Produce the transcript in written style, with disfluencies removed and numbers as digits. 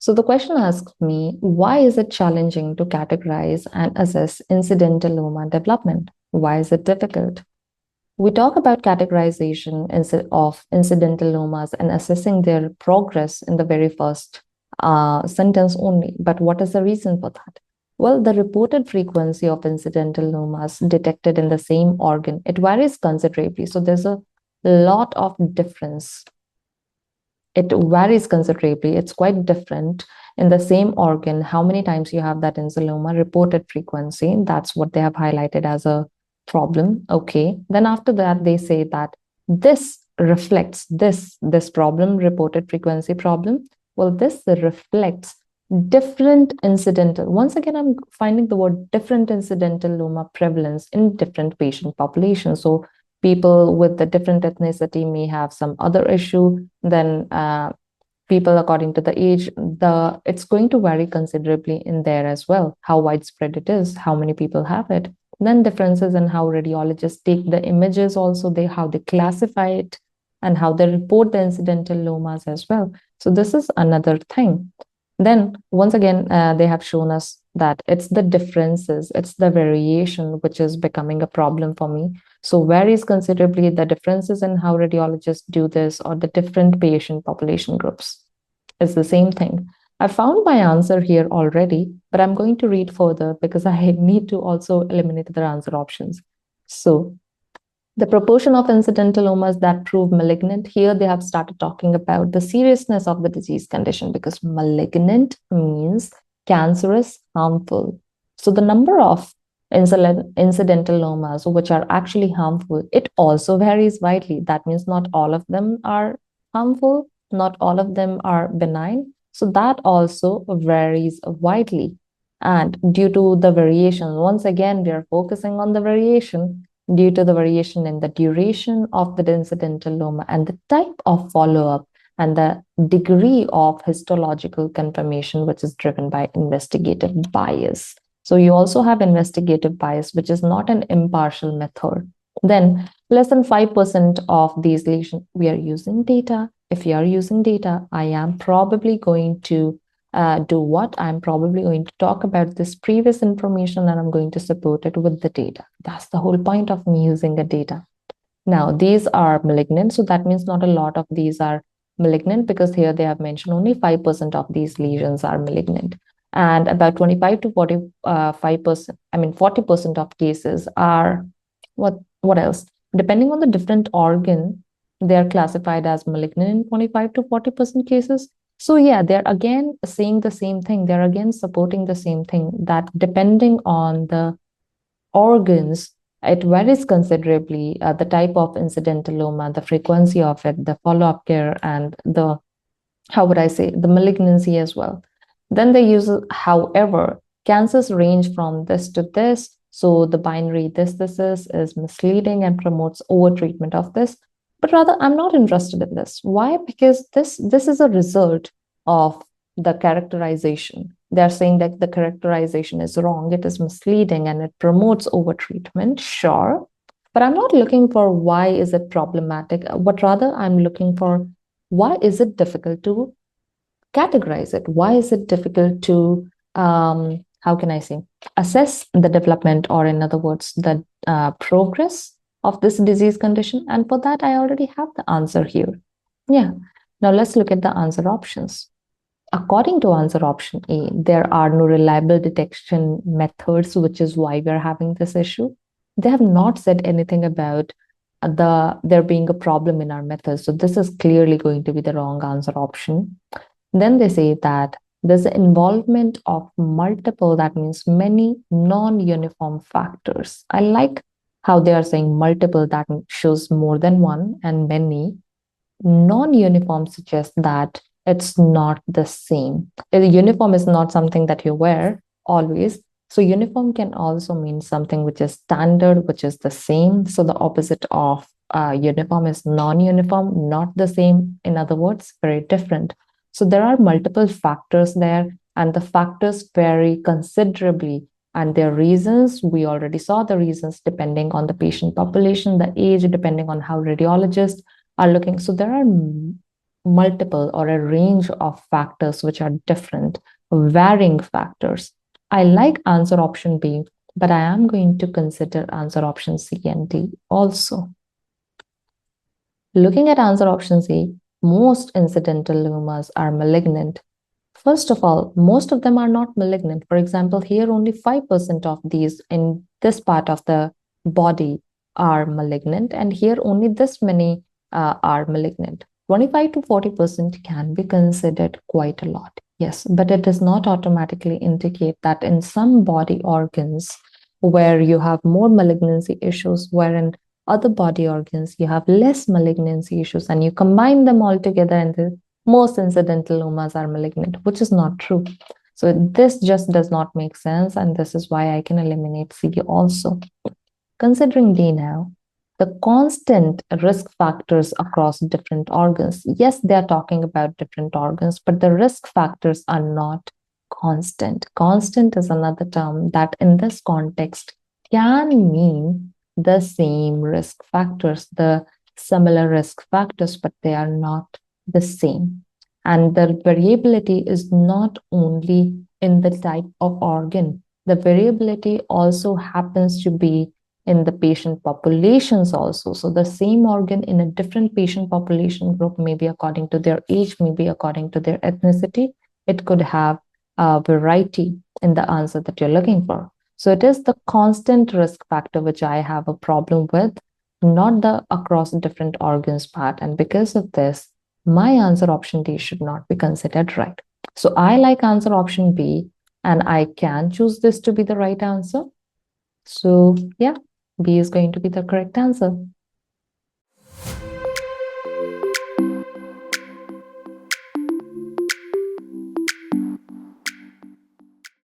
So the question asks me, why is it challenging to categorize and assess incidental loma development? Why is it difficult? We talk about categorization of incidental lomas and assessing their progress in the very first sentence only. But what is the reason for that? Well, the reported frequency of incidental lomas detected in the same organ, it varies considerably. So there's a lot of difference. It varies considerably. It's quite different in the same organ. How many times you have that insuloma reported frequency? That's what they have highlighted as a problem. Okay. Then after that, they say that this reflects this problem, reported frequency problem. Well, this reflects different incidental. Once again, I'm finding the word different incidental loma prevalence in different patient populations. So people with the different ethnicity may have some other issue than people according to the age. It's going to vary considerably in there as well, how widespread it is, how many people have it. Then differences in how radiologists take the images, also how they classify it, and how they report the incidental lomas as well. So this is another thing. Then once again, they have shown us that it's the differences, it's the variation which is becoming a problem for me. So varies considerably the differences in how radiologists do this or the different patient population groups. It's the same thing. I found my answer here already, but I'm going to read further because I need to also eliminate the answer options. So the proportion of incidentalomas that prove malignant, here they have started talking about the seriousness of the disease condition, because malignant means cancerous, harmful. So the number of incidentalomas which are actually harmful, it also varies widely. That means not all of them are harmful, not all of them are benign. So that also varies widely. And due to the variation, once again, we are focusing on the variation. Due to the variation in the duration of the incidental loma and the type of follow-up and the degree of histological confirmation, which is driven by investigative bias. So you also have investigative bias, which is not an impartial method. Then less than 5% of these lesions, we are using data. If you are using data, I am probably going to do what? I'm probably going to talk about this previous information and I'm going to support it with the data. That's the whole point of me using the data. Now, these are malignant. So that means not a lot of these are malignant, because here they have mentioned only 5% of these lesions are malignant. And about 25 to 45%, 40% of cases are, what else? Depending on the different organ, they are classified as malignant in 25 to 40% cases. So yeah, they're again saying the same thing. They're again supporting the same thing, that depending on the organs, it varies considerably, the type of incidentaloma, the frequency of it, the follow-up care, and the, how would I say, the malignancy as well. Then they use, however, cancers range from this to this. So the binary this is misleading and promotes over-treatment of this. But rather, I'm not interested in this. Why? Because this is a result of the characterization. They're saying that the characterization is wrong, it is misleading, and it promotes over-treatment, sure. But I'm not looking for why is it problematic, but rather I'm looking for why is it difficult to categorize it? Why is it difficult to, how can I say, assess the development, or in other words, the progress of this disease condition? And for that, I already have the answer here. Yeah. Now let's look at the answer options. According to answer option A, there are no reliable detection methods, which is why we're having this issue. They have not said anything about there being a problem in our methods. So this is clearly going to be the wrong answer option. Then they say that there's the involvement of multiple, that means many non-uniform factors. I like how they are saying multiple, that shows more than one, and many. Non-uniform suggests that it's not the same. The uniform is not something that you wear always. So uniform can also mean something which is standard, which is the same. So the opposite of uniform is non-uniform, not the same. In other words, very different. So there are multiple factors there, and the factors vary considerably. And their reasons, we already saw the reasons, depending on the patient population, the age, depending on how radiologists are looking. So there are multiple or a range of factors which are different, varying factors. I like answer option B, but I am going to consider answer option C and D also. Looking at answer option C, most incidental lymphomas are malignant. First of all, most of them are not malignant. For example, here only 5% of these in this part of the body are malignant, and here only this many are malignant. 25 to 40% can be considered quite a lot. Yes, but it does not automatically indicate that in some body organs where you have more malignancy issues, wherein other body organs you have less malignancy issues, and you combine them all together and the most incidental lymphomas are malignant, which is not true. So this just does not make sense, and this is why I can eliminate C also. Considering D now, the constant risk factors across different organs. Yes, they are talking about different organs, but the risk factors are not constant. Constant is another term that in this context can mean the same risk factors, the similar risk factors, but they are not the same. And the variability is not only in the type of organ, the variability also happens to be in the patient populations also. So the same organ in a different patient population group, maybe according to their age, maybe according to their ethnicity, it could have a variety in the answer that you're looking for. So it is the constant risk factor which I have a problem with, not the across different organs part. And because of this, my answer option D should not be considered right. So I like answer option B, and I can choose this to be the right answer. So yeah, B is going to be the correct answer.